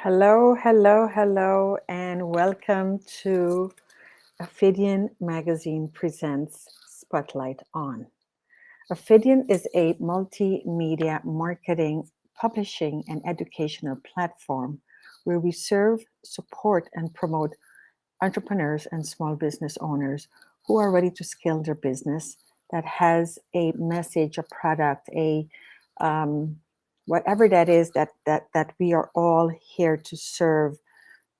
Hello, hello, hello, and welcome to Affidian Magazine presents Spotlight On. Affidian is a multimedia marketing, publishing, and educational platform where we serve, support, and promote entrepreneurs and small business owners who are ready to scale their business that has a message, a product, a um, whatever that is that we are all here to serve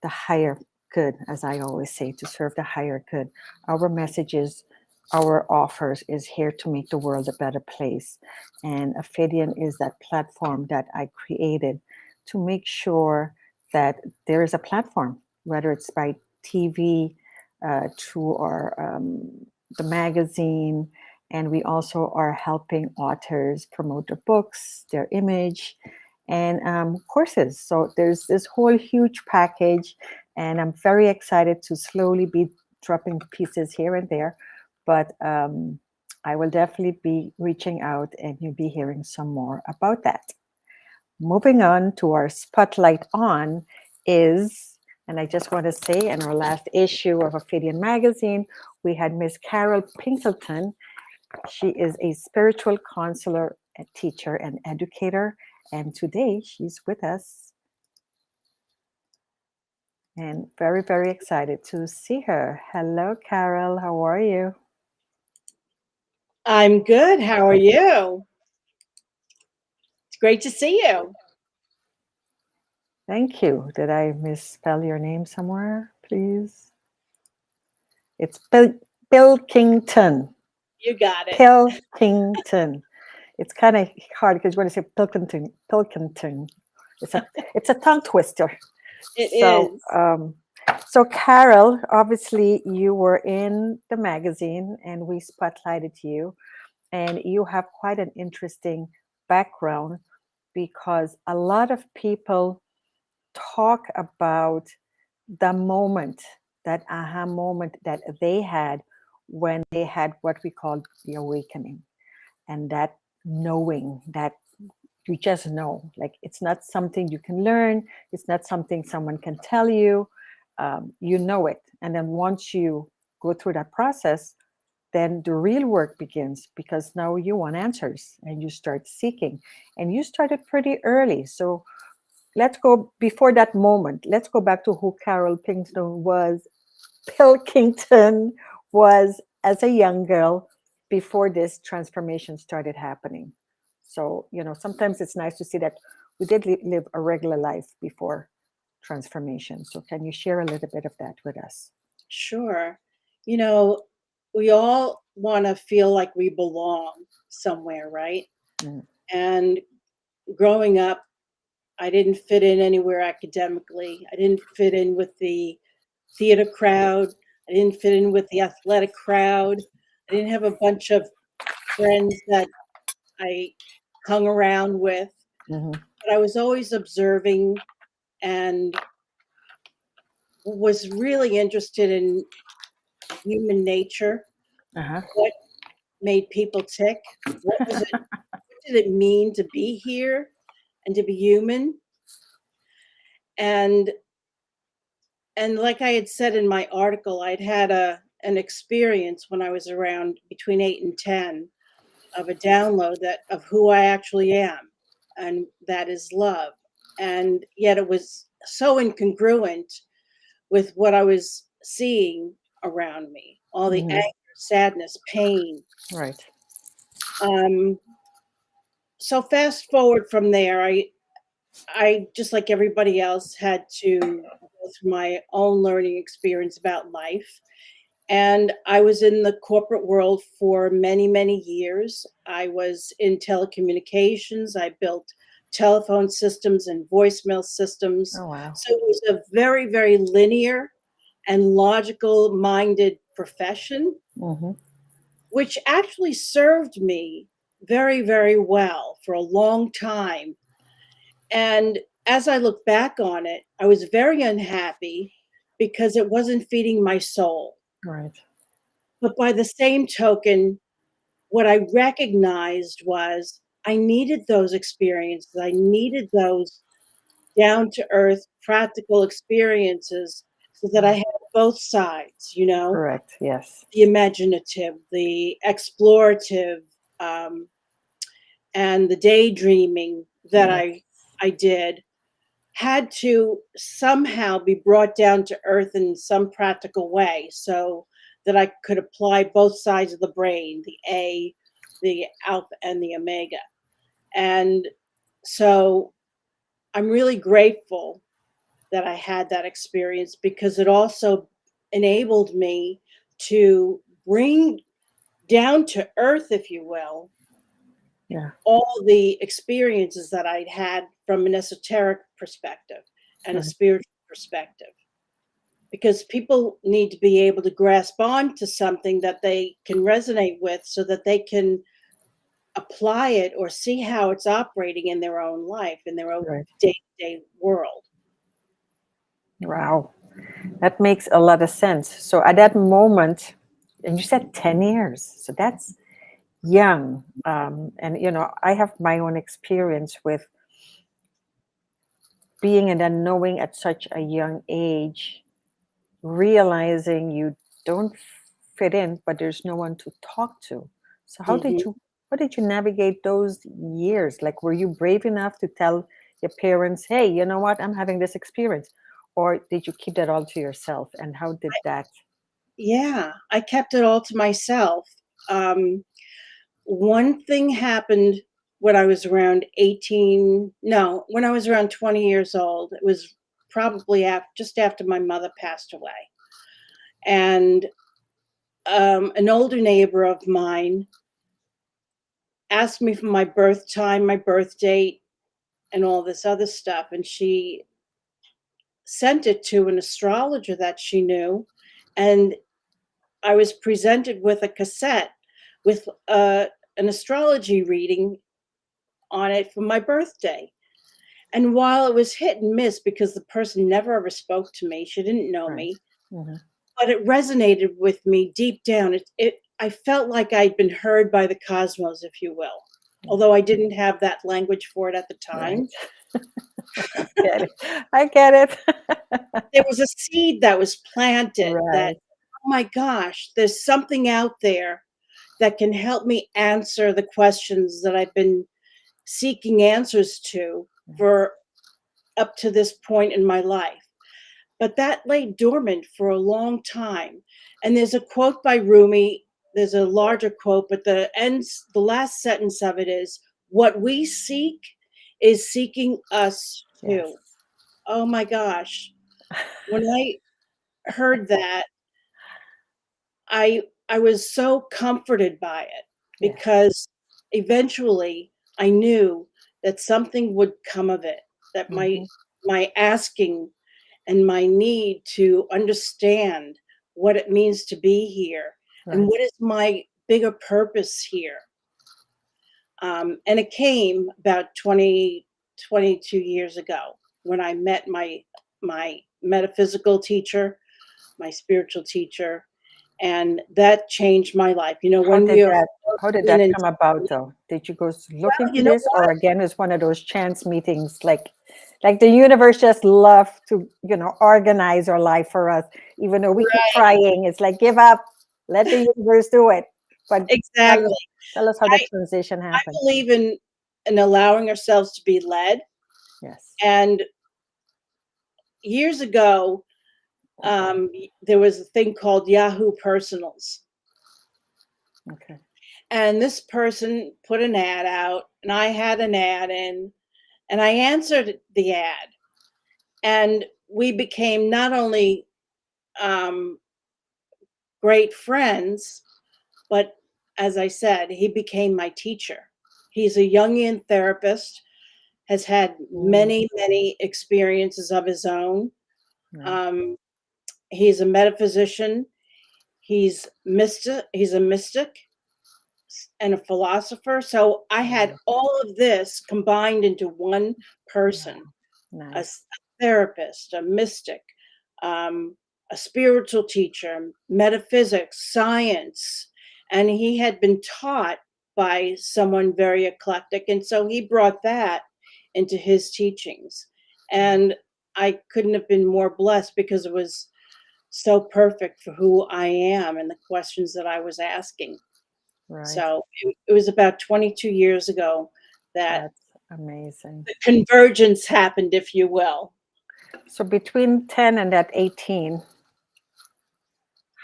the higher good, as I always say, to serve the higher good. Our messages, our offers is here to make the world a better place. And Affidian is that platform that I created to make sure that there is a platform, whether it's by TV, to our the magazine, and we also are helping authors promote their books, their image, and courses. So there's this whole huge package, and I'm very excited to slowly be dropping pieces here and there. But I will definitely be reaching out, and you'll be hearing some more about that. Moving on to our spotlight on is, and I just want to say, in our last issue of Affidian magazine, we had Miss Carol Pilkington. She is a spiritual counselor, a teacher, and educator. And today she's with us and very, very excited to see her. Hello, Carol. How are you? I'm good. How are you? It's great to see you. Thank you. Did I misspell your name somewhere, please? It's Pilkington. You got it. Pilkington. It's kind of hard because you want to say Pilkington. Pilkington. It's a it's a tongue twister. It So, is. Carol, obviously you were in the magazine and we spotlighted you, and you have quite an interesting background because a lot of people talk about the moment, that aha moment that they had when they had what we call the awakening, and that knowing that you just know, like it's not something you can learn, it's not something someone can tell you. You know it, and then once you go through that process, then the real work begins, because now you want answers and you start seeking, and you started pretty early. So let's go before that moment, let's go back to who Carol Pilkington was as a young girl before this transformation started happening. So, sometimes it's nice to see that we did live a regular life before transformation. So, can you share a little bit of that with us? Sure. You know, we all want to feel like we belong somewhere, right? Mm. And growing up, I didn't fit in anywhere academically. I didn't fit in with the theater crowd. I didn't fit in with the athletic crowd. I didn't have a bunch of friends that I hung around with. Hmm. But I was always observing and was really interested in human nature, Uh-huh. what made people tick, what did it mean to be here and to be human? And and like I had said in my article, I'd had an experience when I was around between 8 and 10 of a download that of who I actually am, and that is love. And yet it was so incongruent with what I was seeing around me, all the Hmm. anger, sadness, pain. Right. Um, so fast forward from there, I just like everybody else had to go through my own learning experience about life. And I was in the corporate world for many, many years. I was in telecommunications. I built telephone systems and voicemail systems. Oh, wow. So it was a very, very linear and logical minded profession, Hmm. which actually served me very, very well for a long time. And as I look back on it, I was very unhappy because it wasn't feeding my soul. Right. But by the same token, what I recognized was I needed those experiences. I needed those down to earth, practical experiences so that I Mm. had both sides, Correct. Yes. the imaginative, the explorative, um, and the daydreaming that Yes. I did had to somehow be brought down to earth in some practical way so that I could apply both sides of the brain, the alpha, and the omega. And so I'm really grateful that I had that experience because it also enabled me to bring down to earth, if you will, Yeah. all the experiences that I'd had from an esoteric perspective and a Right. spiritual perspective. Because people need to be able to grasp on to something that they can resonate with so that they can apply it or see how it's operating in their own life, in their own Right. day-to-day world. Wow. That makes a lot of sense. So at that moment, and you said 10 years. So that's young. And, I have my own experience with being and then knowing at such a young age, realizing you don't fit in, but there's no one to talk to. So Mhm. how did you navigate those years? Like, were you brave enough to tell your parents, hey, you know what, I'm having this experience? Or did you keep that all to yourself? And how did that? Yeah, I kept it all to myself. Um, One thing happened when I was around 18, no, when I was around 20 years old. It was probably just after my mother passed away. And an older neighbor of mine asked me for my birth time, my birth date, and all this other stuff. And she sent it to an astrologer that she knew. And I was presented with a cassette with an astrology reading on it for my birthday. And while it was hit and miss because the person never ever spoke to me, she didn't know Right. me, Hmm. but it resonated with me deep down. I felt like I'd been heard by the cosmos, if you will, although I didn't have that language for it at the Right. time. Get it. I get it. There was a seed that was planted that, Right. oh my gosh, there's something out there that can help me answer the questions that I've been seeking answers to for up to this point in my life. But that lay dormant for a long time. And there's a quote by Rumi, there's a larger quote, but the last sentence of it is, what we seek is seeking us Yes. too. Oh my gosh. When I heard that, I was so comforted by it Yes. because eventually I knew that something would come of it, that Hmm. my asking and my need to understand what it means to be here and Right. what is my bigger purpose here. And it came about 22 years ago when I met my metaphysical teacher, my spiritual teacher, and that changed my life. How When did we are that forced how did in that and come about though? Did you go look well, into you know this, or what? again is one of those chance meetings, like the universe just love to, organize our life for us, even though we keep Right, trying. It's like give up, let the universe do it. But tell us exactly. tell us how I that transition I happened. believe in allowing ourselves to be led. Yes. And years ago, there was a thing called Yahoo Personals, Okay. and this person put an ad out, and I had an ad in, and I answered the ad, and we became not only um, great friends, but as I said, he became my teacher. He's a Jungian therapist, has had Mm, many experiences of his own. right. Um, he's a metaphysician. He's a mystic and a philosopher. So I had Wow. all of this combined into one Wow. person, Nice. a therapist, a mystic, um, a spiritual teacher, metaphysics, science. And he had been taught by someone very eclectic. And so he brought that into his teachings. and I couldn't have been more blessed because it was so perfect for who I am and the questions that I was asking. Right. So it was about 22 years ago that That's amazing. the convergence happened, if you will. So between 10 and that 18,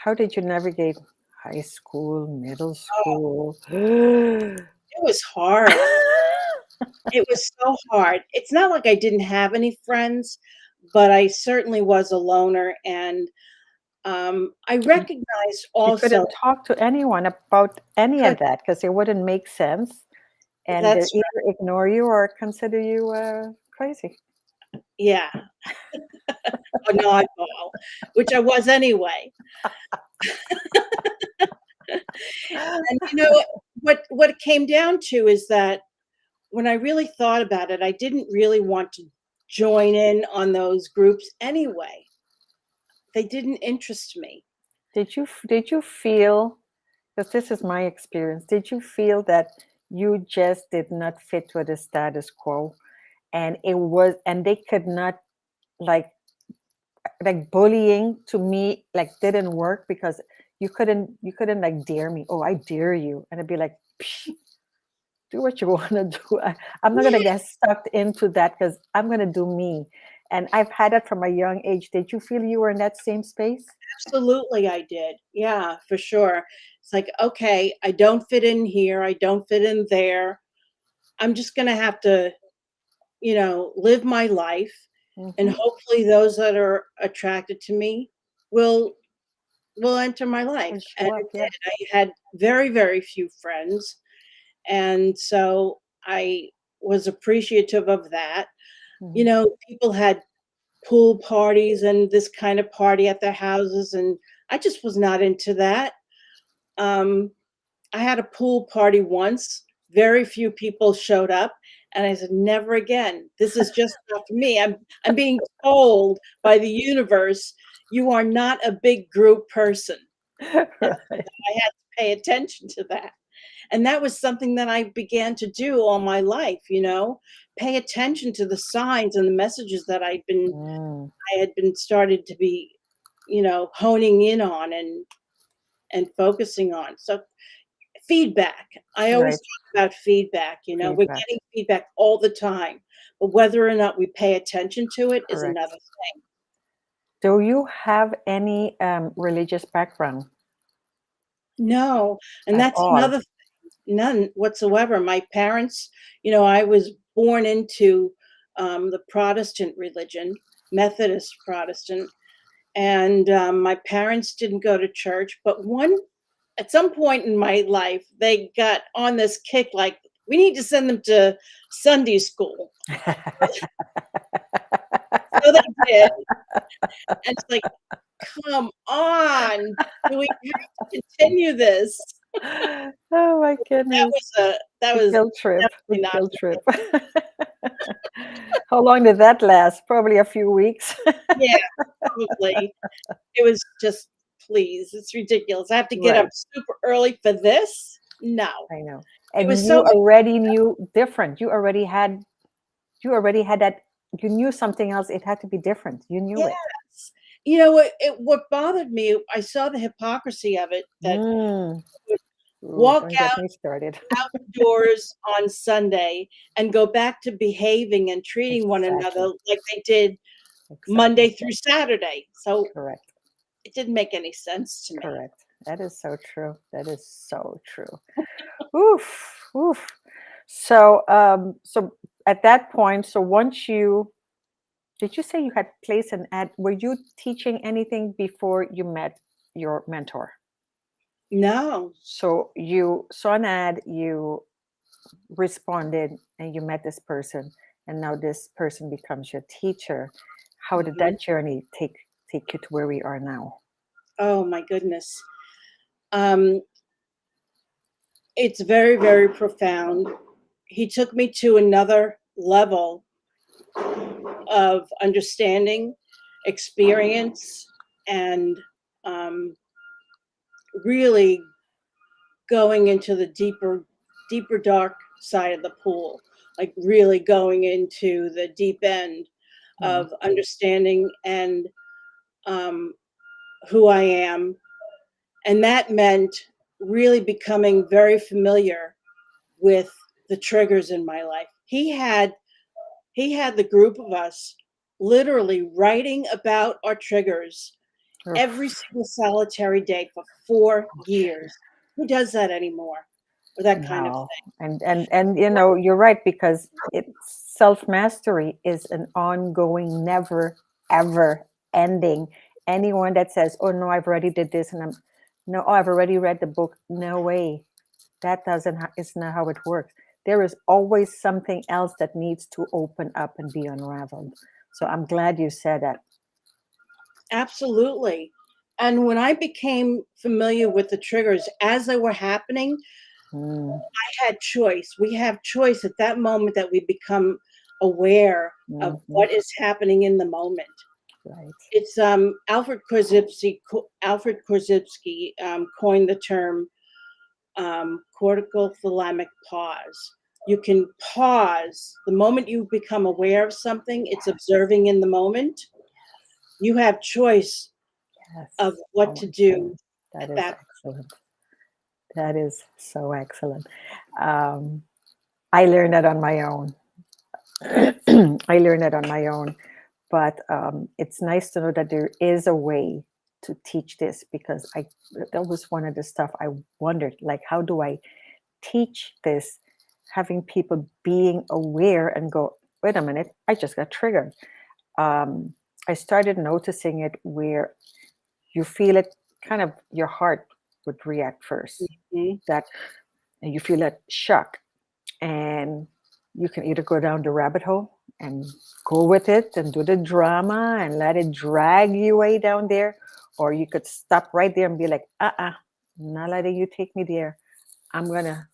how did you navigate high school, middle Oh, school? it was hard. It was so hard. It's not like I didn't have any friends, but I certainly was a loner, and, I recognized You also couldn't talk to anyone about any of could that because it wouldn't make sense, and they'll that's either ignore you or consider you crazy. yeah, a oddball, which I was anyway. And you know what it came down to is that when I really thought about it, I didn't really want to join in on those groups anyway. They didn't interest me. Did you feel, because this is my experience, did you feel that you just did not fit with the status quo, and they could not, like bullying to me, like, didn't work because you couldn't like dare me. Oh, I dare you, and I'd be like, "Psh, do what you want to do. I'm not gonna Yeah, get sucked into that because I'm gonna do me." And I've had it from a young age. Did you feel you were in that same space? absolutely I did. Yeah, for sure. It's like, okay, I don't fit in here, I don't fit in there. I'm just gonna have to, live my life, and Hmm. hopefully those that are attracted to me will enter my life. And And show up, it yeah. did. I had very, very few friends, and so I was appreciative of that. Hmm. People had pool parties and this kind of party at their houses, and I just was not into that. Um, I had a pool party once, very few people showed up, and I said, "Never again. This is just not for me." I'm being told by the universe, "You are not a big group person." Right. I had to pay attention to that. And that was something that I began to do all my life, pay attention to the signs and the messages that Mm, I had been started to be, honing in on and focusing on. So feedback. I always right. talk about feedback, we're Feedback. getting feedback all the time, but whether or not we pay attention to it is Correct. another thing. Do you have any religious background No, and at that's all? another none whatsoever. My parents, I was born into, the Protestant religion, Methodist Protestant, and, my parents didn't go to church, but one at some point in my life, they got on this kick, like, "We need to send them to Sunday school." So they did, and it's like, "Come on, do we have to continue this?" Oh my That goodness. was a that The was guilt trip. The definitely not guilt for trip. me. How long did that last? Probably a few weeks. Yeah, probably. It was just, "Please, it's ridiculous. I have to get up Right. super early for this?" No. I know. It And was so you already knew different. You already had that. You knew something else. It had to be different. You knew it. yes. What bothered me, I saw the hypocrisy of it, that Mm. would Ooh, walk don't get out me started. the doors on Sunday and go back to behaving and treating one another Exactly. like they did Exactly. Monday through Saturday. So Correct. it didn't make any sense to me. Correct. That is so true. That is so true. Oof. Oof. So at that point, so once you did you say you had placed an ad? Were you teaching anything before you met your mentor? No. So you saw an ad, you responded, and you met this person, and now this person becomes your teacher. How did Mhm. that journey take you to where we are now? Oh my goodness. Um, it's very, very profound. He took me to another level of understanding, experience, and, um, really going into the deeper dark side of the pool, like really going into the deep end. Mm. of understanding and um, who I am. And that meant really becoming very familiar with the triggers in my life. He had the group of us literally writing about our triggers every Oof. single solitary day for 4 years. Who does that anymore? Or that kind of No, thing. and you're right, because self-mastery is an ongoing, never ever ending. Anyone that says, "Oh no, I've already did this," and I'm no, oh, I've already read the book. No way. That doesn't it's not how it works. There is always something else that needs to open up and be unraveled. So I'm glad you said that. Absolutely. And when I became familiar with the triggers as they were happening, Mm, I had choice. We have choice at that moment that we become aware of mhm, what is happening in the moment. right. It's Alfred Korzybski coined the term cortical thalamic pause. You can pause the moment you become aware of something. It's observing in the moment. You have choice Yes. of what Oh to my do goodness. That at is that. excellent. That is so excellent. Um, I learned that on my own. I learned it on my own, but it's nice to know that there is a way to teach this, because that was one of the stuff I wondered, like, how do I teach this, having people being aware and go, wait a minute, I just got triggered. Um, I started noticing it where you feel it, kind of your heart would react first, Mhm. that and you feel that shock, and you can either go down the rabbit hole and go with it and do the drama and let it drag you way down there, or you could stop right there and be like, not letting you take me there. I'm gonna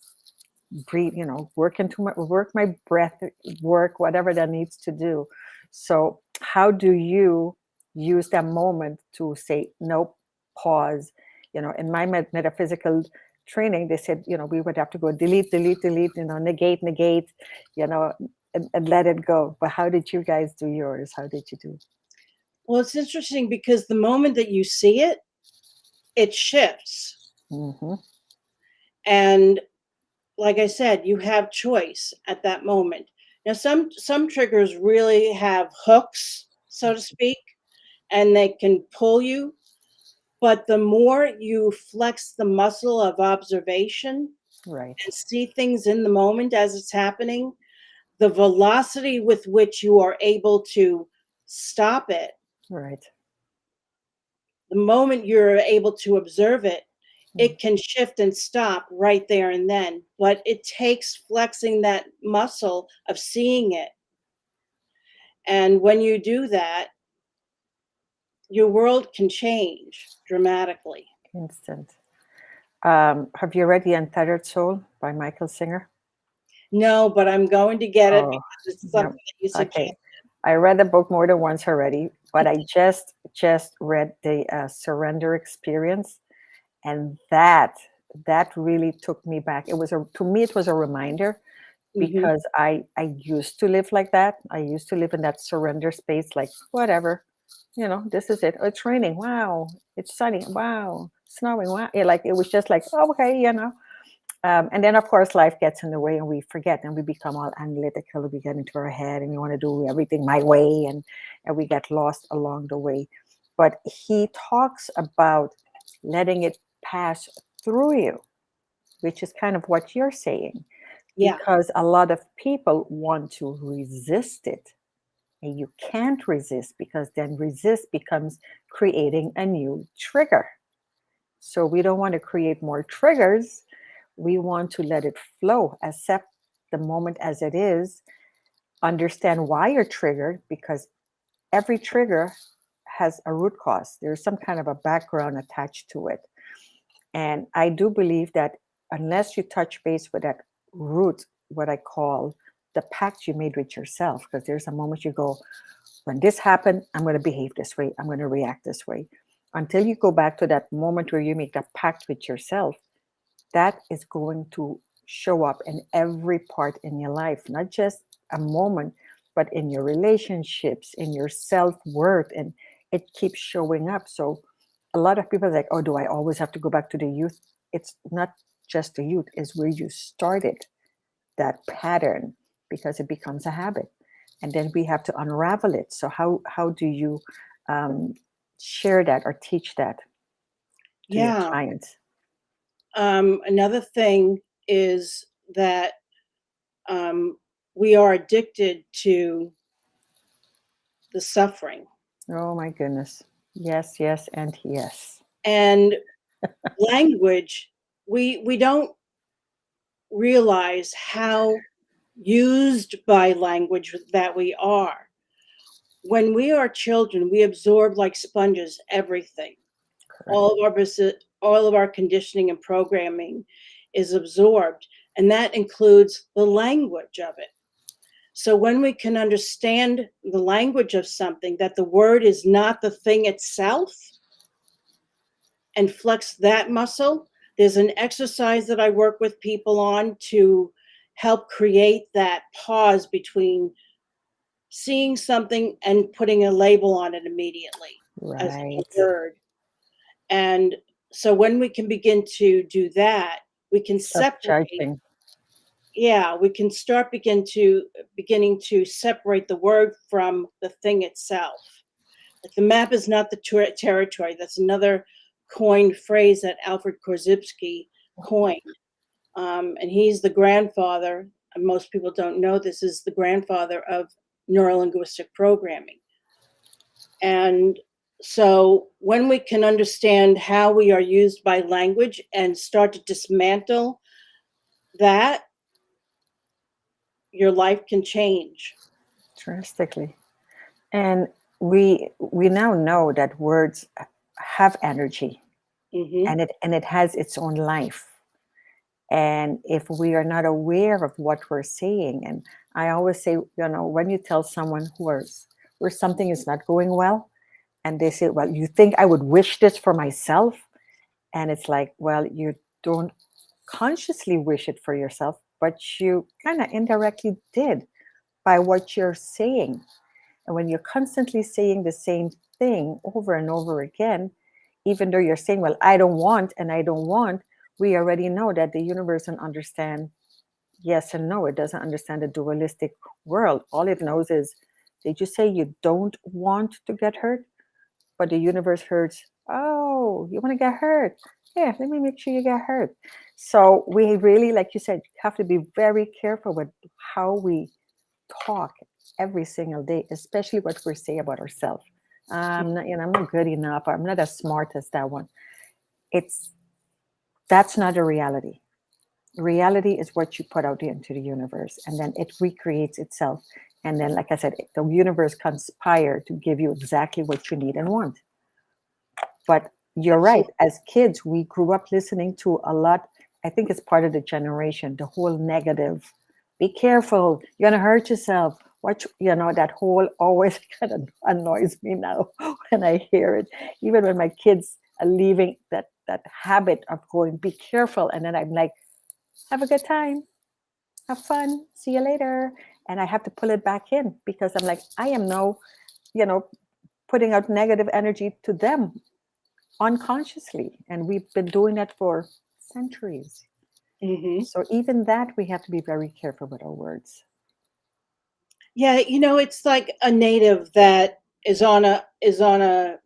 breathe, work my breath, work whatever that needs to do. So how do you use that moment to say nope, pause? In my metaphysical training, they said, we would have to go delete, delete, delete, negate, negate, you know and let it go. But how did you guys do yours? How did you do? Well, it's interesting because the moment that you see it, it shifts. Hmm. And like I said, you have choice at that moment. Now, some triggers really have hooks, so to speak, and they can pull you. But the more you flex the muscle of observation Right. and see things in the moment as it's happening, the velocity with which you are able to stop it, Right. the moment you're able to observe it, Mm. it can shift and stop right there and then. But it takes flexing that muscle of seeing it. And when you do that, your world can change dramatically. Instant. Have you read The Untethered Soul by Michael Singer? No, but I'm going to get it Oh, because it's no. something that you suggest. Okay. I read the book more than once already, but I just read the Surrender Experience, and that really took me back. It was to me it was a reminder, Mhm. because I used to live like that. I used to live in that surrender space, like whatever, this is it. Oh, it's raining. Wow, it's sunny. Wow, snowing. Wow, yeah, like it was just like, oh, okay. And then, of course, life gets in the way and we forget and we become all analytical. We get into our head and we want to do everything my way, and we get lost along the way. But he talks about letting it pass through you, which is kind of what you're saying, Yeah. because a lot of people want to resist it. And you can't resist, because then resist becomes creating a new trigger. So we don't want to create more triggers. We want to let it flow, accept the moment as it is, understand why you're triggered, because every trigger has a root cause. There's some kind of a background attached to it. And I do believe that unless you touch base with that root, what I call the pact you made with yourself, because there's a moment you go, when this happened, I'm going to behave this way, I'm going to react this way. Until you go back to that moment where you make that pact with yourself, that is going to show up in every part in your life, not just a moment, but in your relationships, in your self-worth, and it keeps showing up. So a lot of people are like, oh, do I always have to go back to the youth? It's not just the youth, it's where you started that pattern, because it becomes a habit. And then we have to unravel it. So how do you um, share that or teach that to your Yeah. clients? Another thing is that um, we are addicted to the suffering. Oh my goodness. Yes, yes, and yes. And language, we don't realize how used by language that we are. When we are children, we absorb like sponges everything. Correct. All of our conditioning and programming is absorbed, and that includes the language of it. So when we can understand the language of something, that the word is not the thing itself, and flex that muscle, there's an exercise that I work with people on to help create that pause between seeing something and putting a label on it immediately as a Right. word. And so when we can begin to do that, we can Stop separate. judging. Yeah, we can start beginning to separate the word from the thing itself. Like the map is not the territory. That's another coined phrase that Alfred Korzybski coined. And he's the grandfather, and most people don't know this, is the grandfather of neurolinguistic programming. And so when we can understand how we are used by language and start to dismantle that, your life can change. Drastically. And we now know that words have energy, Hmm. and it has its own life. And if we are not aware of what we're saying, and I always say, when you tell someone where something is not going well, and they say, well, you think I would wish this for myself? And it's like, well, you don't consciously wish it for yourself, but you kind of indirectly did by what you're saying. And when you're constantly saying the same thing over and over again, even though you're saying, well, I don't want and I don't want, we already know that the universe doesn't understand yes and no. It doesn't understand the dualistic world. All it knows is, did you say you don't want to get hurt? But the universe hurts. Oh, you want to get hurt? Yeah, let me make sure you get hurt. So we really, like you said, have to be very careful with how we talk every single day, especially what we say about ourselves. I'm not good enough. I'm not as smart as that one. It's That's not a reality. Reality is what you put out into the universe, and then it recreates itself. And then, like I said, the universe conspire to give you exactly what you need and want. But you're right. Absolutely. As kids, we grew up listening to a lot. I think it's part of the generation, the whole negative. Be careful, you're gonna hurt yourself. Watch, that whole always kind of annoys me now when I hear it. Even when my kids are leaving that habit of going, be careful. And then I'm like, have a good time, have fun, see you later. And I have to pull it back in because I'm like, I am no, you know, putting out negative energy to them unconsciously, and we've been doing that for centuries. Hmm. So even that, we have to be very careful with our words. Yeah, it's like a native that is on a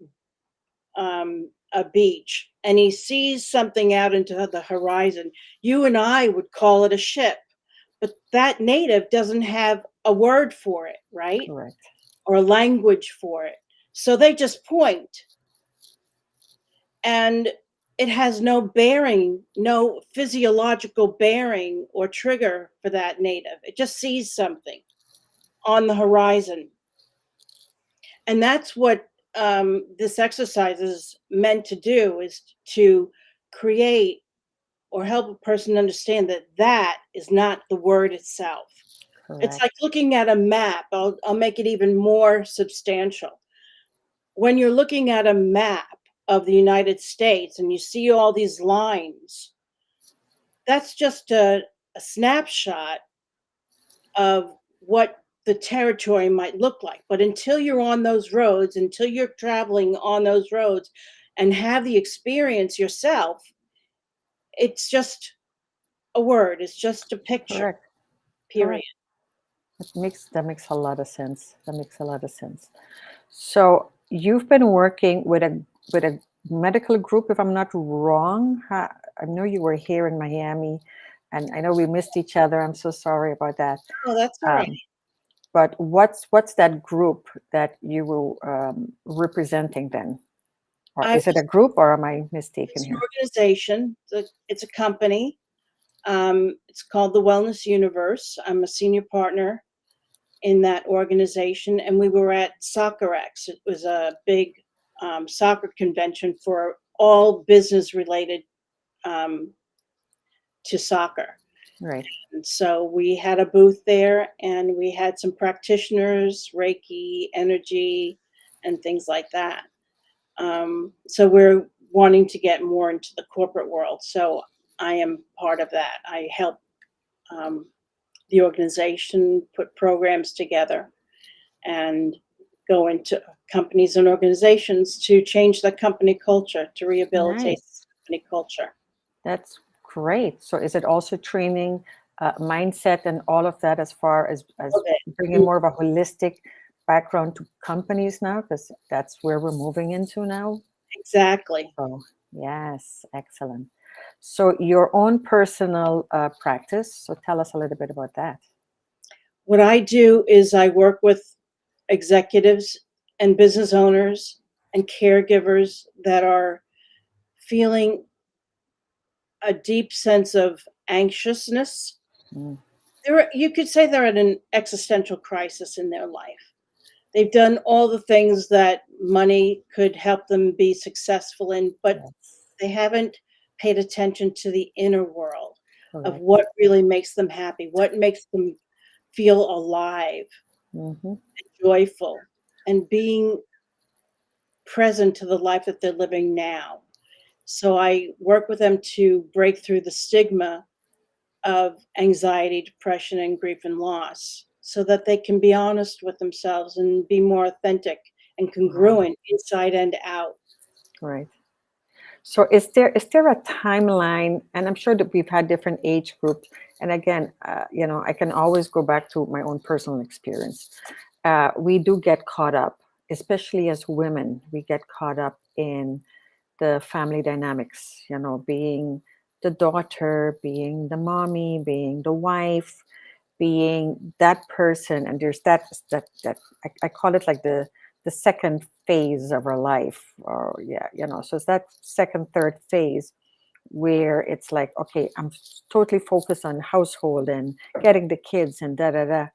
beach, and he sees something out into the horizon. You and I would call it a ship, but that native doesn't have a word for it, right? Correct. Or a language for it. So they just point, and it has no bearing, no physiological bearing or trigger for that native. It just sees something on the horizon. And that's what this exercise is meant to do, is to create or help a person understand that that is not the word itself. It's Correct. like looking at a map. I'll make it even more substantial. When you're looking at a map of the United States and you see all these lines, that's just a snapshot of what the territory might look like. But until you're on those roads, until you're traveling on those roads and have the experience yourself, it's just a word, it's just a picture, Correct. period. Correct. That makes a lot of sense. That makes a lot of sense. So you've been working with a medical group, if I'm not wrong. I know you were here in Miami, and I know we missed each other. I'm so sorry about that. Oh, that's all right. Um, but what's that group that you were representing then? Or I is it was a group, or am I mistaken It's an here? organization, it's a company. It's called the Wellness Universe. I'm a senior partner in that organization, and we were at SoccerX. It was a big soccer convention for all business related um, to soccer. Right. And so we had a booth there, and we had some practitioners, Reiki, energy, and things like that. So we're wanting to get more into the corporate world. So I am part of that. I help um, the organization put programs together and go into companies and organizations to change the company culture, to rehabilitate Nice. company culture. That's great. So is it also training mindset and all of that as far as Love it. bringing more of a holistic background to companies now? Because that's where we're moving into now. Exactly. So yes, excellent. So your own personal practice. So tell us a little bit about that. What I do is I work with executives and business owners and caregivers that are feeling a deep sense of anxiousness. Mm, You could say they're at an existential crisis in their life. They've done all the things that money could help them be successful in, but yes, they haven't paid attention to the inner world of correct. what really makes them happy, what makes them feel alive, Hmm. joyful, and being present to the life that they're living now. So I work with them to break through the stigma of anxiety, depression, and grief and loss so that they can be honest with themselves and be more authentic and Wow. congruent inside and out. Right. So is there a timeline? And I'm sure that we've had different age groups. And again, I can always go back to my own personal experience. We do get caught up, especially as women. We get caught up in the family dynamics. Being the daughter, being the mommy, being the wife, being that person. And there's that I call it like the second phase of our life, or yeah, so it's that second, third phase where it's like, okay, I'm totally focused on household and getting the kids and da da da,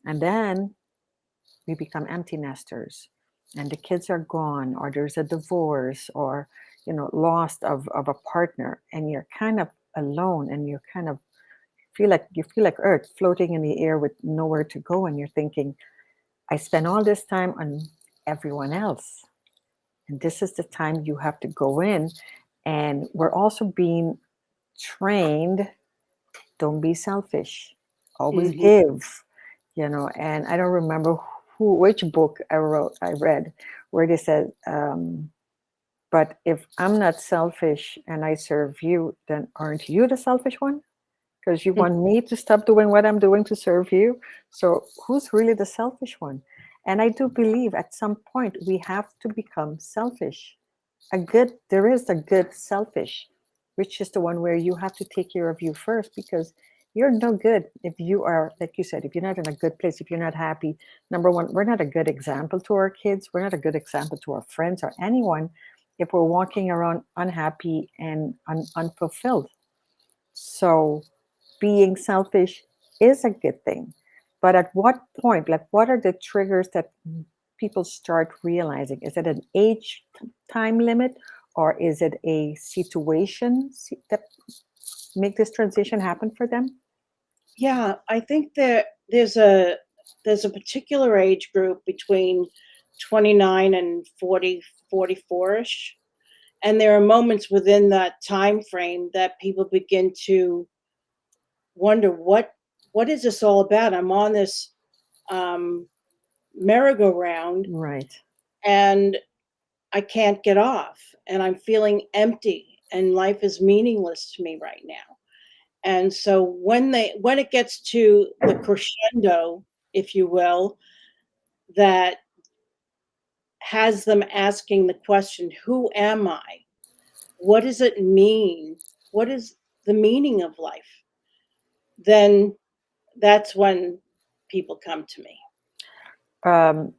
and then we become empty nesters, and the kids are gone, or there's a divorce, or lost of a partner, and you're kind of alone, and you're kind of you feel like earth floating in the air with nowhere to go, and you're thinking, I spend all this time on everyone else, and this is the time you have to go in. And we're also being trained, don't be selfish, always Mhm. give. And I don't remember which book I read, where they said, but if I'm not selfish and I serve you, then aren't you the selfish one? Because you want me to stop doing what I'm doing to serve you. So who's really the selfish one? And I do believe at some point we have to become selfish. There is a good selfish, which is the one where you have to take care of you first, because you're no good if you are, like you said, if you're not in a good place, if you're not happy. Number one, we're not a good example to our kids. We're not a good example to our friends or anyone if we're walking around unhappy and unfulfilled. So being selfish is a good thing. But at what point, like, what are the triggers that people start realizing? Is it an age time limit, or is it a situation that make this transition happen for them? Yeah, I think there's a particular age group between 29 and 40, 44ish, and there are moments within that time frame that people begin to wonder what is this all about? I'm on this um, merry-go-round, Right. and I can't get off, and I'm feeling empty, and life is meaningless to me right now. And so when it gets to the crescendo, if you will, that has them asking the question, "Who am I? What does it mean? What is the meaning of life?" Then that's when people come to me. Um,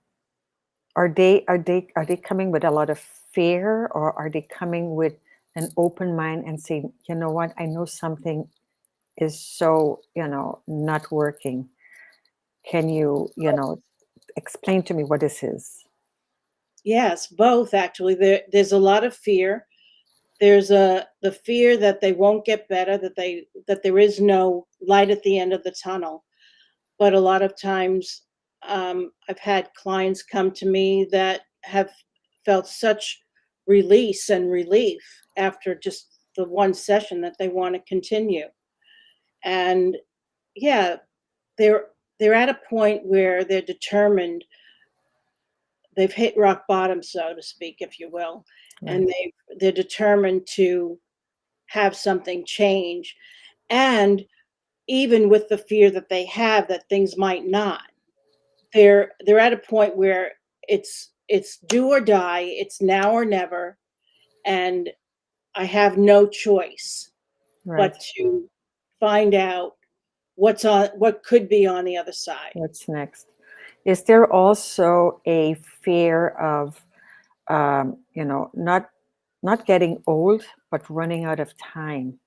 are they coming with a lot of fear, or are they coming with an open mind and saying, you know what, I know something is so, not working. Can you, explain to me what this is? Yes, both actually. There's a lot of fear. There's the fear that they won't get better, that there is no light at the end of the tunnel. But a lot of times, I've had clients come to me that have felt such release and relief after just the one session that they want to continue. And yeah, they're they're at a point where they're determined. They've hit rock bottom, so to speak, if you will, Right. and they're determined to have something change. And even with the fear that they have that things might not, they're at a point where it's do or die, it's now or never, and I have no choice Right. but to find out what could be on the other side. What's next? Is there also a fear of, not getting old, but running out of time,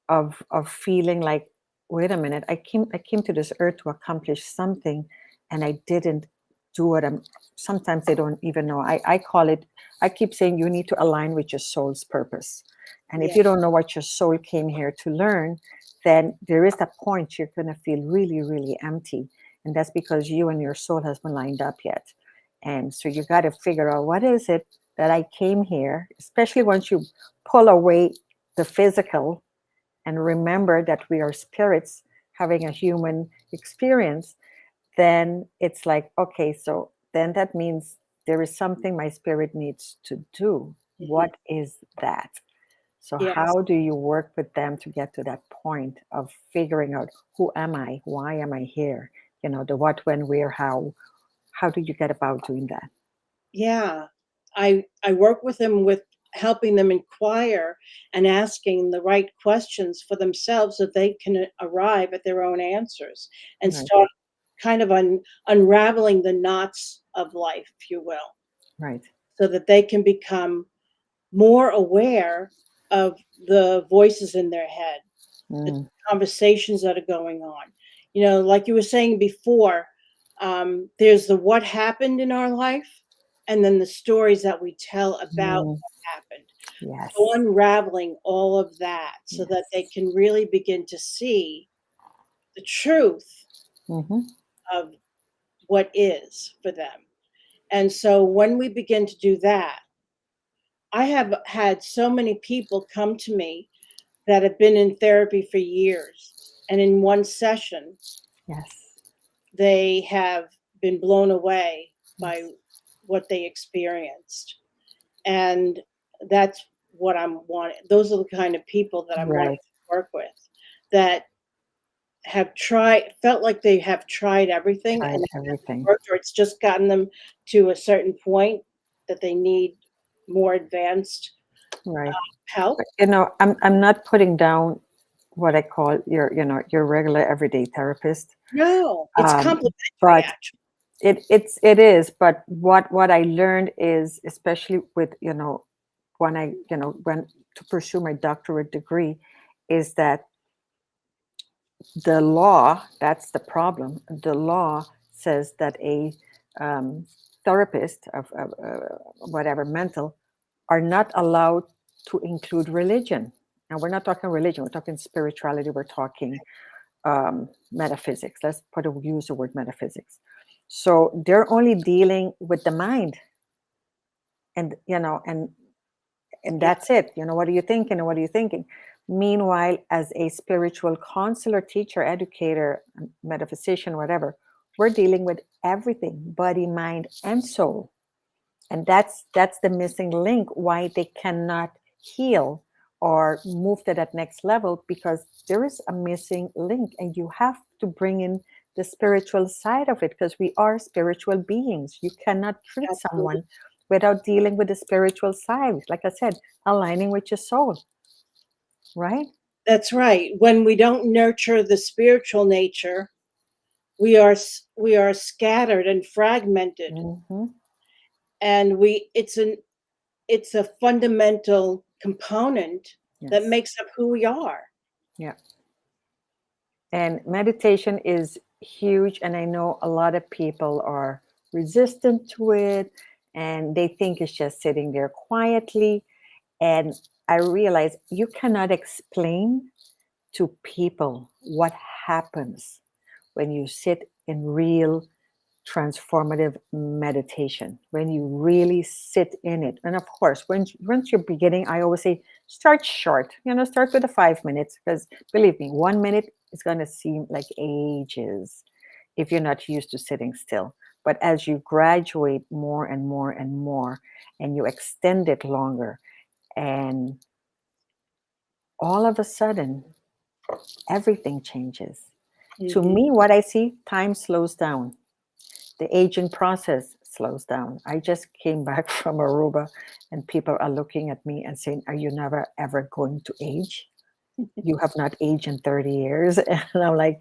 of feeling like, wait a minute, I came to this earth to accomplish something, and I didn't do what I'm. Sometimes they don't even know. I call it. I keep saying you need to align with your soul's purpose, and if you Yes. don't know what your soul came here to learn, then there is a point you're going to feel really, really empty, and that's because you and your soul has been lined up yet, and so you got to figure out what is it that I came here, especially once you pull away the physical and remember that we are spirits having a human experience, then it's like, okay, so then that means there is something my spirit needs to do. Mhm. What is that? So, Yes. how do you work with them to get to that point of figuring out, who am I? Why am I here? The what, when, where, how. How do you get about doing that? Yeah. I work with them with helping them inquire and asking the right questions for themselves so they can arrive at their own answers and Right, start kind of unraveling the knots of life, if you will, right. so that they can become more aware of the voices in their head, the Mm, conversations that are going on. Like you were saying before, there's the what happened in our life, and then the stories that we tell about mm, what happened. So yes, unraveling all of that so that they yes. can really begin to see the truth Hmm. of what is for them. And so when we begin to do that, I have had so many people come to me that have been in therapy for years. And in one session, Yes, they have been blown away by yes. what they experienced. And that's what I'm wanting. Those are the kind of people that I'm wanting Right. to work with that felt like they have tried everything and Tried it hasn't everything. worked, or it's just gotten them to a certain point that they need more advanced Right. help. But, I'm not putting down what I call your regular everyday therapist. No, it's Um, complimentary, but actually. it is. But what I learned is, especially with, when I, went to pursue my doctorate degree, is that the law, that's the problem. The law says that a um, therapist of whatever mental are not allowed to include religion. And we're not talking religion, we're talking spirituality, we're talking metaphysics. Let's use the word metaphysics. So they're only dealing with the mind, and and Yeah. that's it. What are you thinking, and what are you thinking? Meanwhile, as a spiritual counselor, teacher, educator, metaphysician, whatever, We're dealing with everything, body, mind, and soul. And that's the missing link why they cannot heal or move to that next level, because there is a missing link, and you have to bring in the spiritual side of it, because we are spiritual beings. You cannot treat Absolutely. someone without dealing with the spiritual side, like I said, aligning with your soul, right? That's right. When we don't nurture the spiritual nature, we are scattered and fragmented, Hmm. and it's a fundamental component that Yes. makes up who we are. Yeah. And meditation is huge. And I know a lot of people are resistant to it, and they think it's just sitting there quietly. And I realize you cannot explain to people what happens when you sit in real transformative meditation, when you really sit in it. And of course, once you're beginning, I always say start short. Start with the 5 minutes, because believe me, 1 minute is going to seem like ages if you're not used to sitting still. But as you graduate more and more and more, and you extend it longer, and all of a sudden everything changes. To Hmm. me, what I see, time slows down. The aging process slows down. I just came back from Aruba, and people are looking at me and saying, "Are you never ever going to age? You have not aged in 30 years." And I'm like,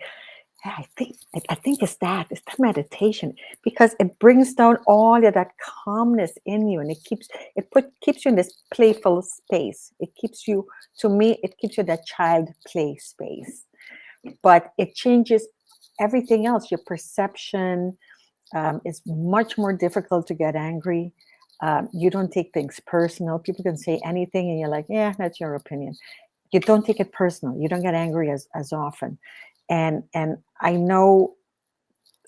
yeah, I think it's that meditation, because it brings down all of that calmness in you, and it keeps you in this playful space. It keeps you, to me, it keeps you that child play space, but it changes everything else. Your perception, it's much more difficult to get angry. You don't take things personal. People can say anything, and you're like, yeah, that's your opinion. You don't take it personal. You don't get angry as often. And I know,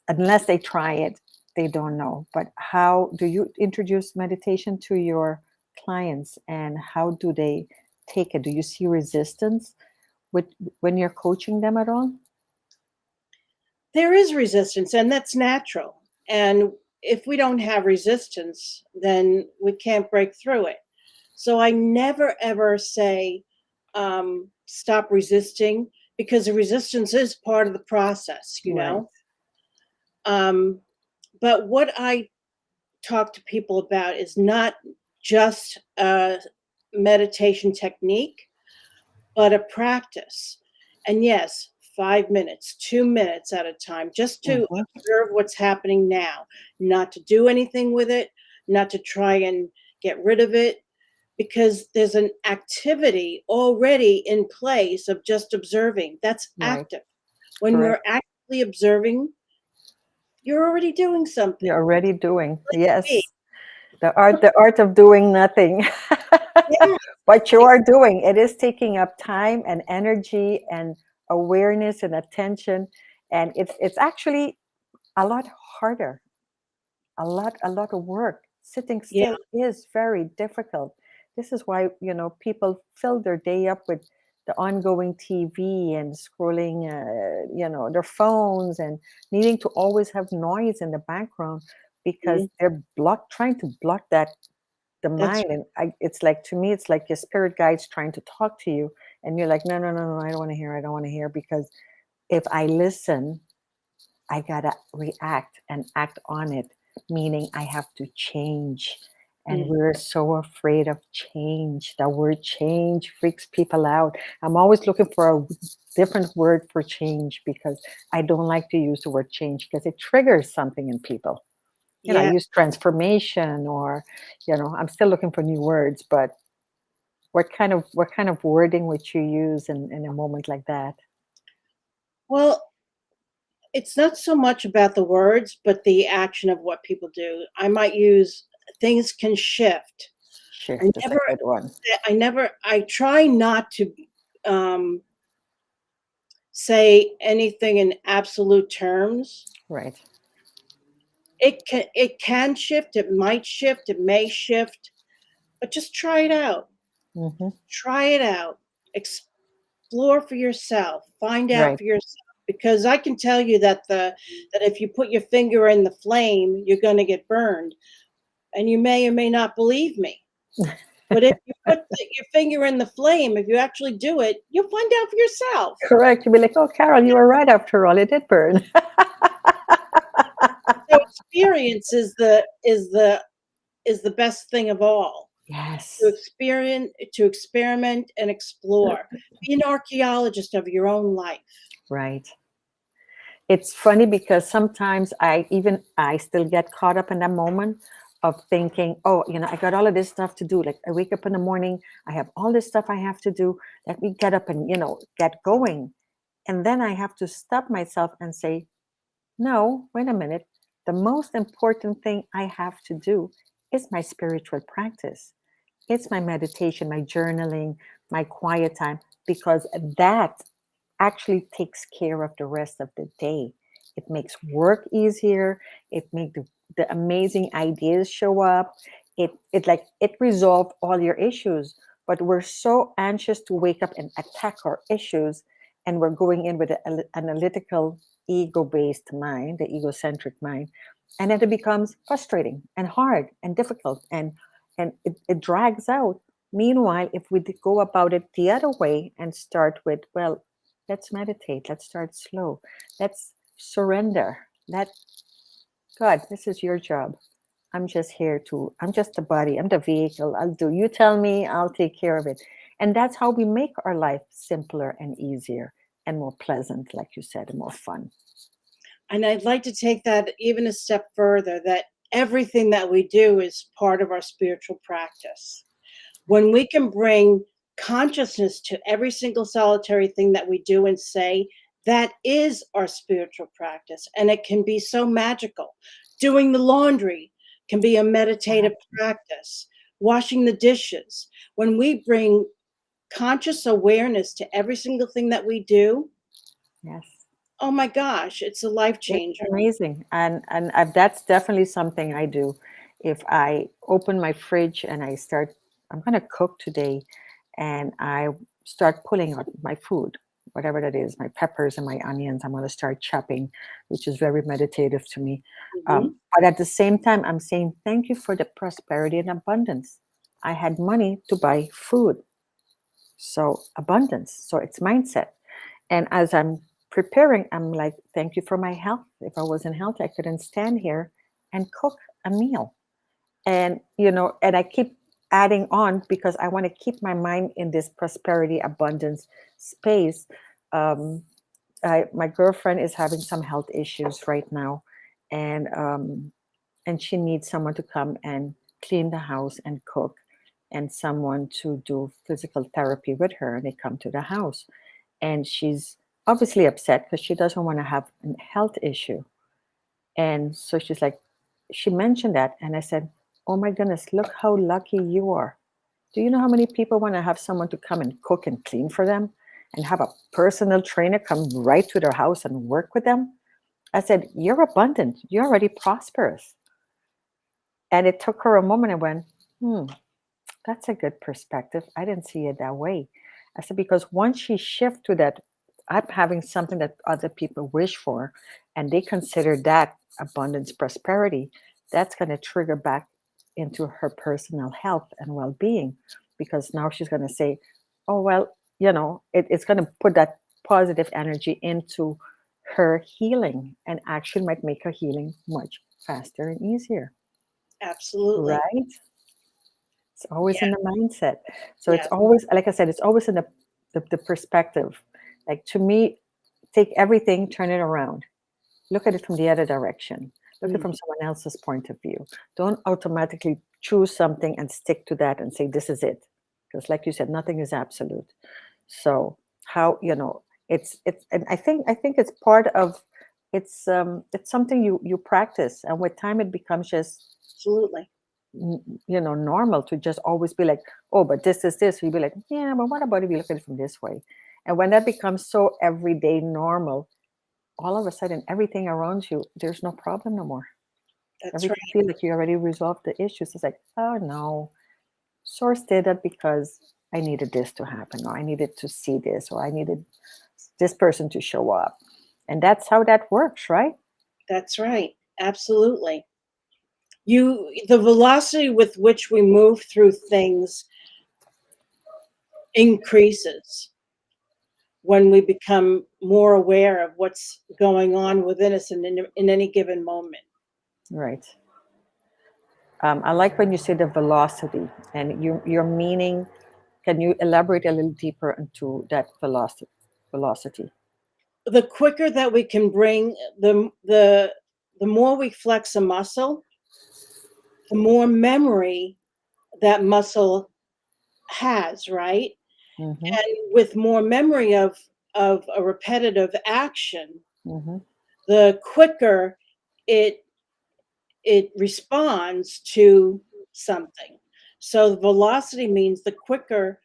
unless they try it, they don't know. But how do you introduce meditation to your clients, and how do they take it? Do you see resistance with when you're coaching them at all? There is resistance, and that's natural. And if we don't have resistance, then we can't break through it. So I never ever say, stop resisting, because the resistance is part of the process, you Right. know? Um, but what I talk to people about is not just a meditation technique, but a practice. And yes, 5 minutes, 2 minutes at a time, just to Hmm. observe what's happening now, not to do anything with it, not to try and get rid of it, because there's an activity already in place of just observing. That's Right. active. When Correct. we're actively observing, you're already doing You're something. already doing. Let it be. Yes. The art of doing nothing. Yeah, But you are doing. It is taking up time and energy and awareness and attention. And it's actually a lot harder, a lot of work. Sitting yeah, still is very difficult. This is why, people fill their day up with the ongoing TV and scrolling, their phones, and needing to always have noise in the background, because mhm, they're trying to block that the that's mind. And it's like, to me, it's like your spirit guides trying to talk to you, and you're like, no, no, no, no, I don't want to hear, I don't want to hear, because if I listen, I gotta react and act on it, meaning I have to change. And mm, we're so afraid of change. The word change freaks people out. I'm always looking for a different word for change, because I don't like to use the word change, because it triggers something in people. I yeah. use transformation, or, I'm still looking for new words, but what kind of wording would you use in a moment like that? Well, it's not so much about the words, but the action of what people do. I might use things can shift. I Shift is a never, good one. I try not to um, say anything in absolute terms. Right. It can shift, it might shift, it may shift, but just try it out. Hmm. Try it out. Explore for yourself. Find out Right. for yourself. because I can tell you that if you put your finger in the flame, you're going to get burned, and you may or may not believe me. But if you put your finger in the flame, if you actually do it, you'll find out for yourself. Correct. You'll be like, oh, Carol, you were right after all. It did burn. So experience is the best thing of all. To Yes. experience, to experiment and explore. Be an archaeologist of your own life. Right. It's funny because sometimes I still get caught up in that moment of thinking, oh, I got all of this stuff to do. Like I wake up in the morning, I have all this stuff I have to do. Let me get up and, get going. And then I have to stop myself and say, no, wait a minute. The most important thing I have to do is my spiritual practice. It's my meditation, my journaling, my quiet time, because that actually takes care of the rest of the day. It makes work easier. It makes the amazing ideas show up. It resolves all your issues. But we're so anxious to wake up and attack our issues, and we're going in with an analytical, ego-based mind, the egocentric mind, and then it becomes frustrating and hard and difficult, and it drags out. Meanwhile, if we go about it the other way and start with, well, let's meditate. Let's start slow. Let's surrender. Let God, this is your job. I'm just the body. I'm the vehicle. You tell me, I'll take care of it. And that's how we make our life simpler and easier and more pleasant, like you said, and more fun. And I'd like to take that even a step further, that everything that we do is part of our spiritual practice. When we can bring consciousness to every single solitary thing that we do and say, that is our spiritual practice. And it can be so magical. Doing the laundry can be a meditative practice. Washing the dishes. When we bring conscious awareness to every single thing that we do, Yes. oh my gosh, it's a life It's changer. amazing. That's definitely something I do. If I open my fridge and I'm going to cook today, and I start pulling out my food, whatever that is, my peppers and my onions, I'm going to start chopping, which is very meditative to me. Mhm. But at the same time, I'm saying thank you for the prosperity and abundance. I had money to buy food. So abundance. So it's mindset. And as I'm preparing, I'm like, thank you for my health. If I wasn't healthy, I couldn't stand here and cook a meal. And I keep adding on because I want to keep my mind in this prosperity, abundance space. Um, my girlfriend is having some health issues right now, and she needs someone to come and clean the house and cook, and someone to do physical therapy with her. And they come to the house, and she's obviously upset because she doesn't want to have a health issue. And so she mentioned that, and I said, oh my goodness, look how lucky you are. Do you know how many people want to have someone to come and cook and clean for them and have a personal trainer come right to their house and work with them? I said, you're abundant. You're already prosperous. And it took her a moment and went, that's a good perspective. I didn't see it that way. I said, because once she shifts to that, I'm having something that other people wish for, and they consider that abundance, prosperity, that's going to trigger back into her personal health and well being. Because now she's going to say, oh, well, it's going to put that positive energy into her healing, and actually might make her healing much faster and easier. Absolutely. Right? It's always Yeah. in the mindset. So it's Yes. always, like I said, it's always in the perspective. Like to me, take everything, turn it around. Look at it from the other direction. Look at it Mm. from someone else's point of view. Don't automatically choose something and stick to that and say, this is it. Because like you said, nothing is absolute. So how, and I think it's part of, it's something you practice. And with time, it becomes just Absolutely. normal to just always be like, oh, but this is this. You'd be like, yeah, but what about if you look at it from this way? And when that becomes so everyday normal, all of a sudden, everything around you, there's no problem no more. That's Everything right. feels like you already resolved the issues. It's like, oh no, source did that because I needed this to happen, or I needed to see this, or I needed this person to show up. And that's how that works, right? That's right. Absolutely. The velocity with which we move through things increases when we become more aware of what's going on within us in any given moment. Right. I like when you say the velocity, and your meaning. Can you elaborate a little deeper into that velocity? Velocity. The quicker that we can bring the more we flex a muscle, the more memory that muscle has, right? Mm-hmm. And with more memory of a repetitive action, Mm-hmm. the quicker it it responds to something. So the velocity means the quicker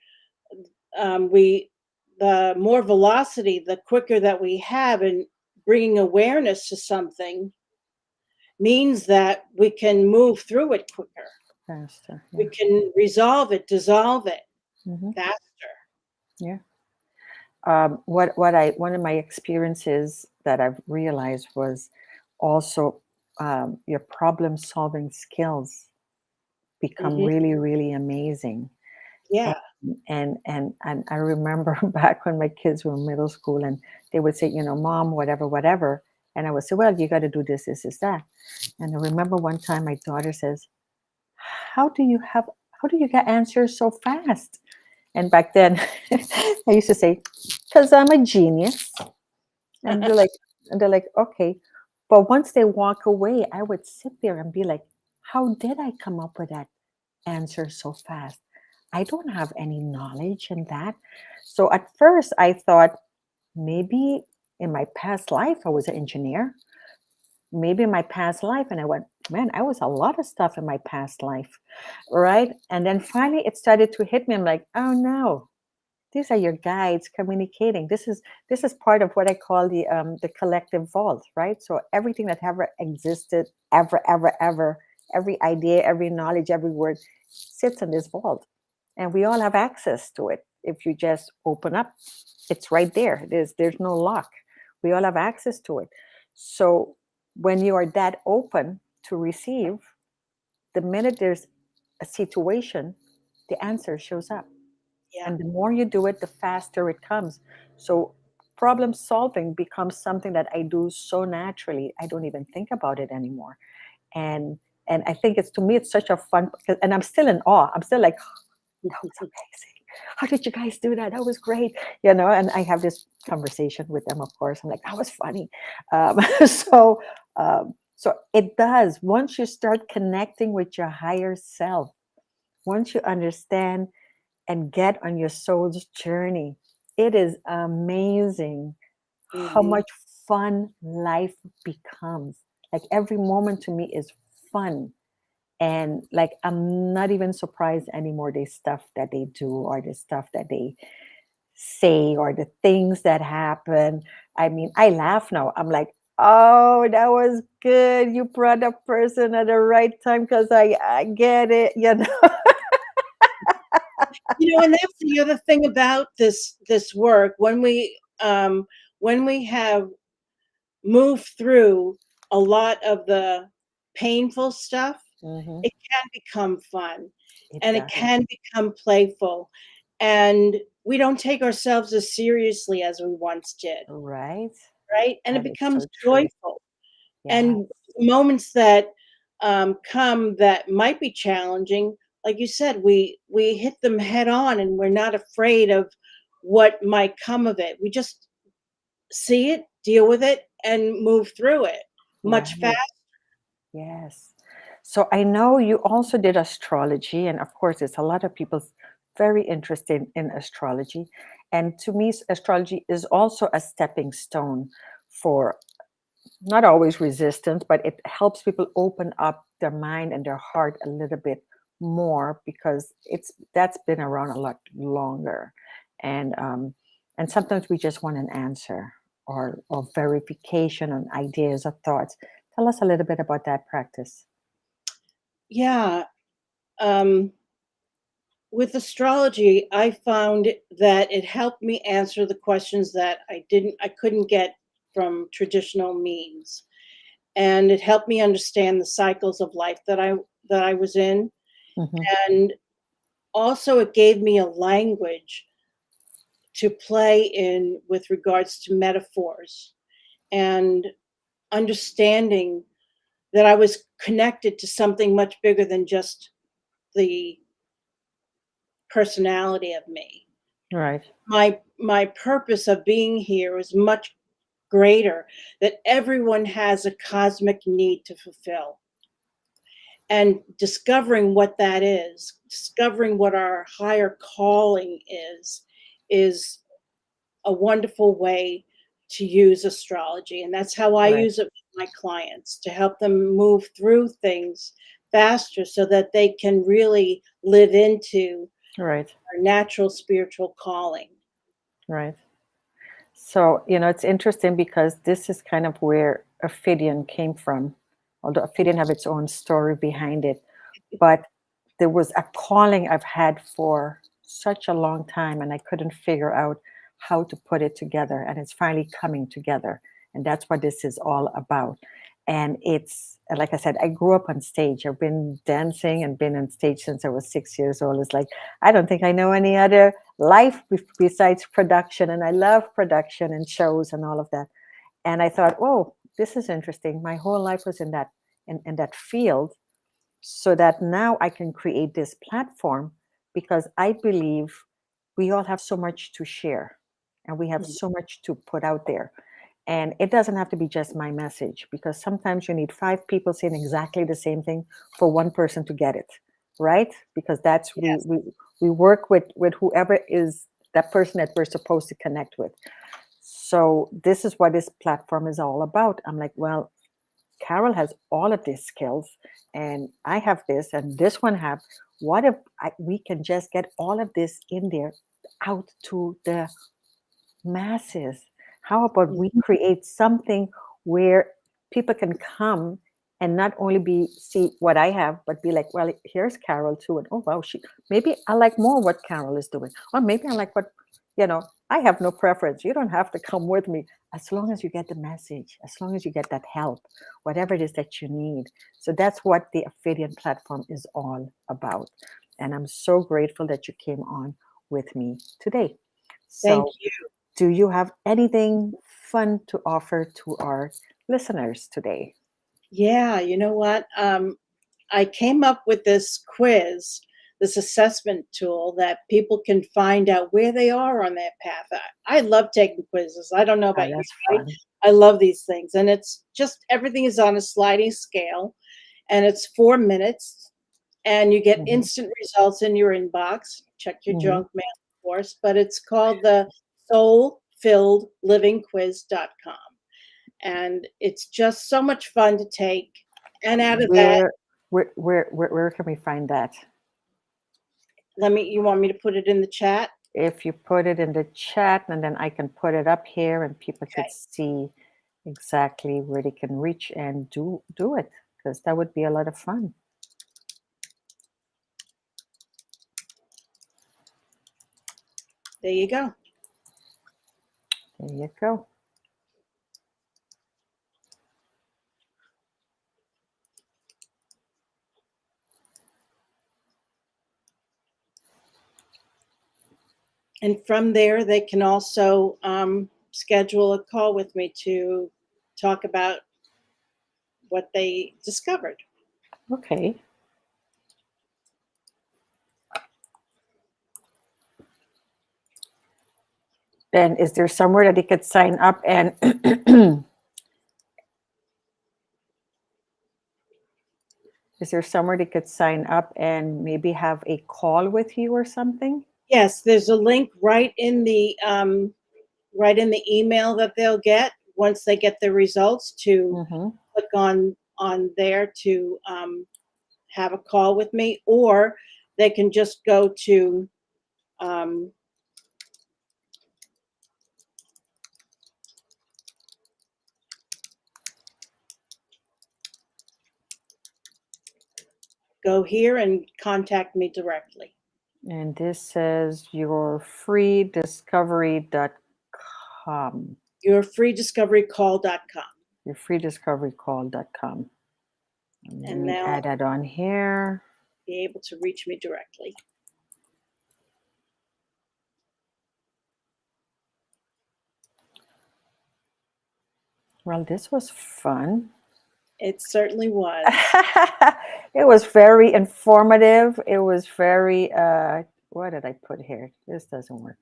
we the more velocity, the quicker that we have in bringing awareness to something means that we can move through it quicker. Faster. We Yeah. can resolve it, dissolve it Mm-hmm. faster. Yeah. What one of my experiences that I've realized was also your problem solving skills become Hmm. really really amazing. And, Yeah. and I remember back when my kids were in middle school and they would say, mom, whatever, whatever. And I would say, well, you got to do this, that. And I remember one time my daughter says, how do you have, how do you get answers so fast? And back then I used to say, because I'm a genius. And they're like, okay. But once they walk away, I would sit there and be like, how did I come up with that answer so fast? I don't have any knowledge in that. So at first I thought maybe in my past life I was an engineer. Maybe in my past life. And I went, man, I was a lot of stuff in my past life. Right. And then finally it started to hit me. I'm like, oh no, these are your guides communicating. This is part of what I call the collective vault, right? So everything that ever existed, ever, every idea, every knowledge, every word sits in this vault, and we all have access to it. If you just open up, it's right there. There's no lock. We all have access to it. So when you are that open to receive, the minute there's a situation, the answer shows up, Yeah. and the more you do it, the faster it comes. So problem solving becomes something that I do so naturally. I don't even think about it anymore. And I think it's, to me, it's such a fun, and I'm still in awe. I'm still like, that was amazing. How did you guys do that? That was great. And I have this conversation with them, of course. I'm like, that was funny. So so it does. Once you start connecting with your higher self, once you understand and get on your soul's journey, it is amazing how Hmm. much fun life becomes. Like every moment to me is fun. And like I'm not even surprised anymore, the stuff that they do or the stuff that they say or the things that happen. I mean, I laugh now. I'm like, oh, that was good. You brought a person at the right time because I get it. And that's the other thing about this work. When we have moved through a lot of the painful stuff, Hmm. it can become fun It and it does. can become playful. And we don't take ourselves as seriously as we once did, Right? right? And it That is becomes so true. joyful. Yeah. And moments that come that might be challenging, like you said, we hit them head on, and we're not afraid of what might come of it. We just see it, deal with it, and move through it much faster. Right. Yes. So I know you also did astrology, and of course, it's a lot of people very interested in astrology. And to me, astrology is also a stepping stone for not always resistance, but it helps people open up their mind and their heart a little bit more, because that's been around a lot longer. And um, and sometimes we just want an answer, or verification on ideas or thoughts. Tell us a little bit about that practice. Yeah. Um, with astrology, I found that it helped me answer the questions that I couldn't get from traditional means. And it helped me understand the cycles of life that I was in. Hmm. And also it gave me a language to play in with regards to metaphors and understanding that I was connected to something much bigger than just the personality of me. Right. My purpose of being here is much greater, that everyone has a cosmic need to fulfill. And discovering what that is, discovering what our higher calling is a wonderful way to use astrology. And that's how I Right. use it with my clients, to help them move through things faster so that they can really live into Right. our natural spiritual calling. Right. So, it's interesting because this is kind of where Ophidian came from, although Ophidian have its own story behind it. But there was a calling I've had for such a long time, and I couldn't figure out how to put it together. And it's finally coming together. And that's what this is all about. And it's, like I said, I grew up on stage. I've been dancing and been on stage since I was 6 years old. It's like, I don't think I know any other life besides production. And I love production and shows and all of that. And I thought, oh, this is interesting. My whole life was in that field, so that now I can create this platform because I believe we all have so much to share and we have Mhm. so much to put out there. And it doesn't have to be just my message, because sometimes you need five people saying exactly the same thing for one person to get it, right? Because that's Yes. we work with whoever is that person that we're supposed to connect with. So this is what this platform is all about. I'm like, well, Carol has all of these skills, and I have this, and this one have. What if we can just get all of this in there out to the masses? How about we Mhm. create something where people can come and not only be see what I have, but be like, well, here's Carol too, and oh wow, she maybe I like more what Carol is doing, or maybe I like what I have no preference. You don't have to come with me as long as you get the message, as long as you get that help, whatever it is that you need. So that's what the Affidian platform is all about, and I'm so grateful that you came on with me today. Thank So you. do you have anything fun to offer to our listeners today? Yeah, you know what? I came up with this quiz, this assessment tool that people can find out where they are on their path. I love taking quizzes. I don't know Oh, about you. that's fun. I love these things. And it's just everything is on a sliding scale, and it's 4 minutes, and you get Hmm. instant results in your inbox. Check your Hmm. junk mail, of course, but it's called the soulfilledlivingquiz.com. And it's just so much fun to take. And out of that, Where, where can we find that? you want me to put it in the chat? If you put it in the chat, and then I can put it up here, and people could Okay, see exactly where they can reach and do it, because that would be a lot of fun. there you go. There you go. And from there, they can also schedule a call with me to talk about what they discovered. Okay. Then is there somewhere that they could sign up and is there somewhere they could sign up and maybe have a call with you or something? Yes, there's a link right in the email that they'll get once they get the results, to Mm-hmm. click on there to have a call with me, or they can just um, go here and contact me directly. And this says your freediscovery.com. yourfreediscoverycall.com. Yourfreediscoverycall.com. Let And me now add that on here. be able to reach me directly. Well, this was fun. It certainly was. It was very informative. It was very, what did I put here? This doesn't work.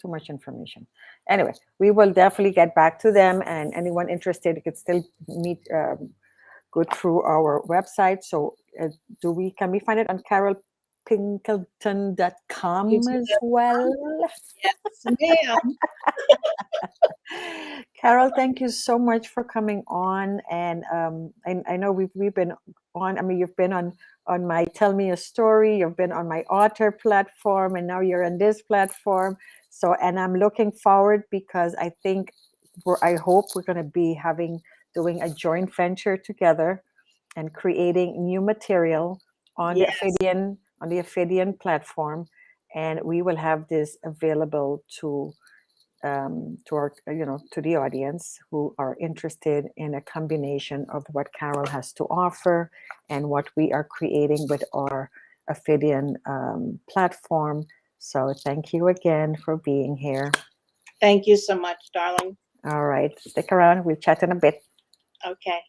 Too much information. Anyway, we will definitely get back to them, and anyone interested could still meet, go through our website. So, can we find it on carolpinkelton.com as well? Yes, ma'am. Carol, thank you so much for coming on. And I know we've been on, I mean, you've been on my Tell Me a Story, you've been on my author platform, and now you're on this platform. So, and I'm looking forward because I think I hope we're going to be doing a joint venture together and creating new material on the Yes. Affidian platform. And we will have this available to our, to the audience who are interested in a combination of what Carol has to offer and what we are creating with our Affidian platform. So thank you again for being here. Thank you so much, darling. All right, stick around. We'll chat in a bit. Okay.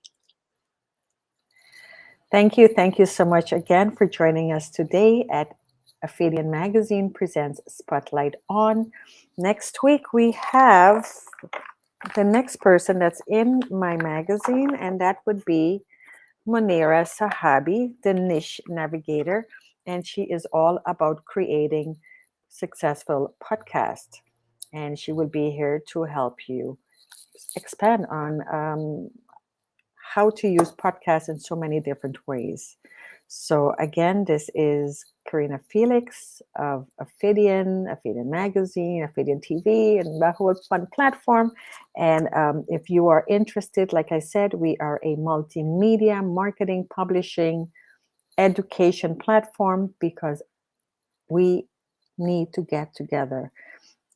Thank you. Thank you so much again for joining us today at Affidian Magazine Presents Spotlight On. Next week, we have the next person that's in my magazine, and that would be Monira Sahabi, the niche navigator, and she is all about creating successful podcasts. And she will be here to help you expand on how to use podcasts in so many different ways. So again, this is Karina Felix of Affidian Magazine, Affidian TV, and the whole fun platform. And if you are interested, like I said, we are a multimedia marketing, publishing, education platform because we need to get together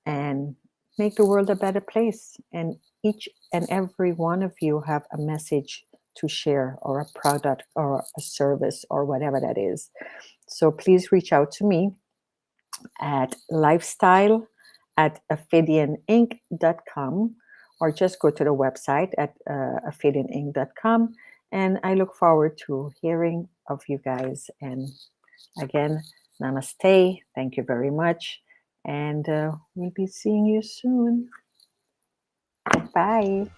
and make the world a better place. And each and every one of you have a message to share, or a product, or a service, or whatever that is. So please reach out to me at lifestyle@affidianinc.com, or just go to the website at affidianinc.com. And I look forward to hearing of you guys. And again, namaste. Thank you very much. And we'll be seeing you soon. Bye.